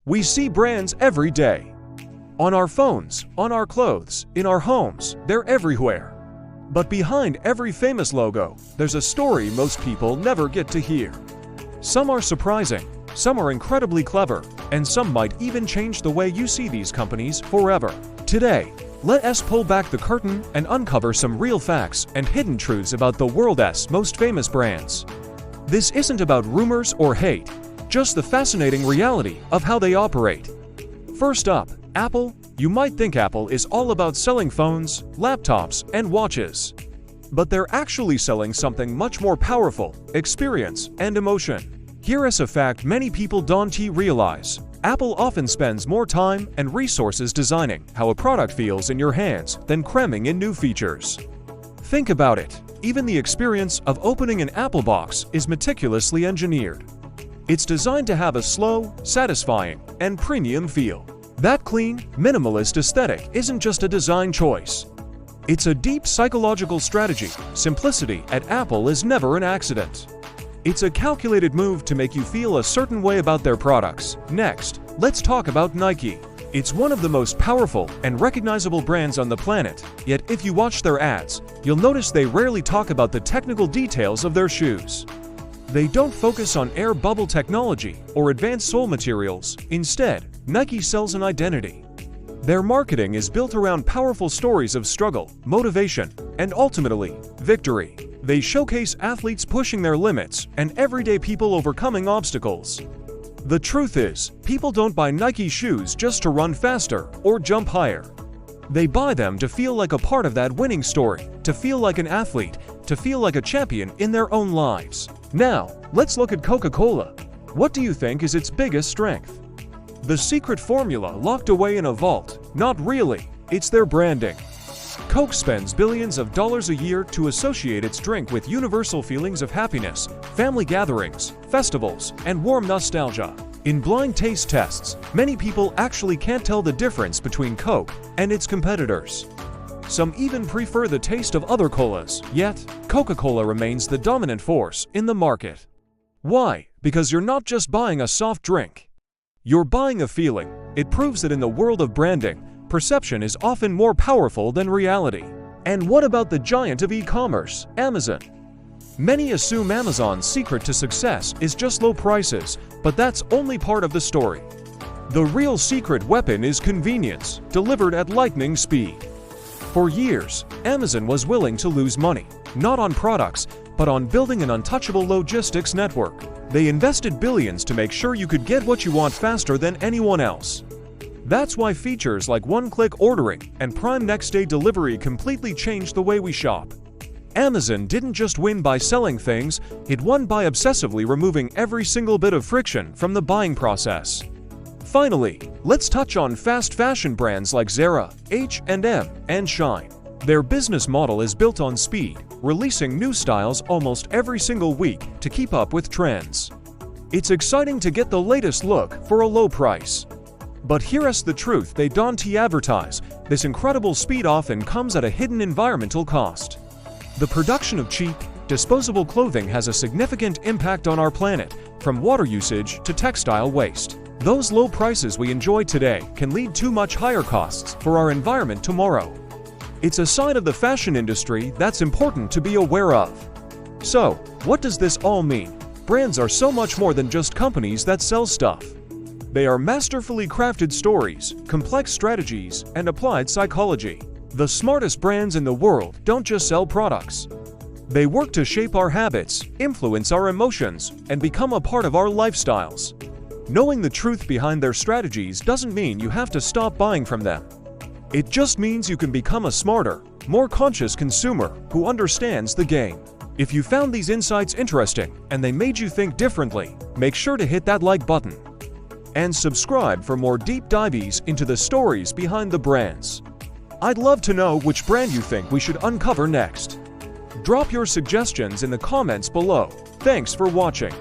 We see brands every day. On our phones, on our clothes, in our homes, they're everywhere. But behind every famous logo, there's a story most people never get to hear. Some are surprising, some are incredibly clever, and some might even change the way you see these companies forever. Today, let us pull back the curtain and uncover some real facts and hidden truths about the world's most famous brands. This isn't about rumors or hate, just the fascinating reality of how they operate. First up, Apple. You might think Apple is all about selling phones, laptops, and watches. But they're actually selling something much more powerful: experience and emotion. Here is a fact many people don't realize. Apple often spends more time and resources designing how a product feels in your hands than cramming in new features. Think about it. Even the experience of opening an Apple box is meticulously engineered. It's designed to have a slow, satisfying, and premium feel. That clean, minimalist aesthetic isn't just a design choice. It's a deep psychological strategy. Simplicity at Apple is never an accident. It's a calculated move to make you feel a certain way about their products. Next, let's talk about Nike. It's one of the most powerful and recognizable brands on the planet, yet if you watch their ads, you'll notice they rarely talk about the technical details of their shoes. They don't focus on air bubble technology or advanced sole materials. Instead, Nike sells an identity. Their marketing is built around powerful stories of struggle, motivation, and ultimately, victory. They showcase athletes pushing their limits and everyday people overcoming obstacles. The truth is, people don't buy Nike shoes just to run faster or jump higher. They buy them to feel like a part of that winning story, to feel like an athlete, to feel like a champion in their own lives. Now, let's look at Coca-Cola. What do you think is its biggest strength? The secret formula locked away in a vault? Not really. It's their branding. Coke spends billions of dollars a year to associate its drink with universal feelings of happiness, family gatherings, festivals, and warm nostalgia. In blind taste tests, many people actually can't tell the difference between Coke and its competitors. Some even prefer the taste of other colas, yet Coca-Cola remains the dominant force in the market. Why? Because you're not just buying a soft drink. You're buying a feeling. It proves that in the world of branding, perception is often more powerful than reality. And what about the giant of e-commerce, Amazon? Many assume Amazon's secret to success is just low prices, but that's only part of the story. The real secret weapon is convenience, delivered at lightning speed. For years, Amazon was willing to lose money, not on products, but on building an untouchable logistics network. They invested billions to make sure you could get what you want faster than anyone else. That's why features like one-click ordering and Prime next-day delivery completely changed the way we shop. Amazon didn't just win by selling things, it won by obsessively removing every single bit of friction from the buying process. Finally, let's touch on fast fashion brands like Zara, H&M, and Shine. Their business model is built on speed, releasing new styles almost every single week to keep up with trends. It's exciting to get the latest look for a low price. But here's the truth: they don't advertise. This incredible speed often comes at a hidden environmental cost. The production of cheap, disposable clothing has a significant impact on our planet, from water usage to textile waste. Those low prices we enjoy today can lead to much higher costs for our environment tomorrow. It's a side of the fashion industry that's important to be aware of. So, what does this all mean? Brands are so much more than just companies that sell stuff. They are masterfully crafted stories, complex strategies, and applied psychology. The smartest brands in the world don't just sell products. They work to shape our habits, influence our emotions, and become a part of our lifestyles. Knowing the truth behind their strategies doesn't mean you have to stop buying from them. It just means you can become a smarter, more conscious consumer who understands the game. If you found these insights interesting and they made you think differently, make sure to hit that like button. And subscribe for more deep dives into the stories behind the brands. I'd love to know which brand you think we should uncover next. Drop your suggestions in the comments below. Thanks for watching.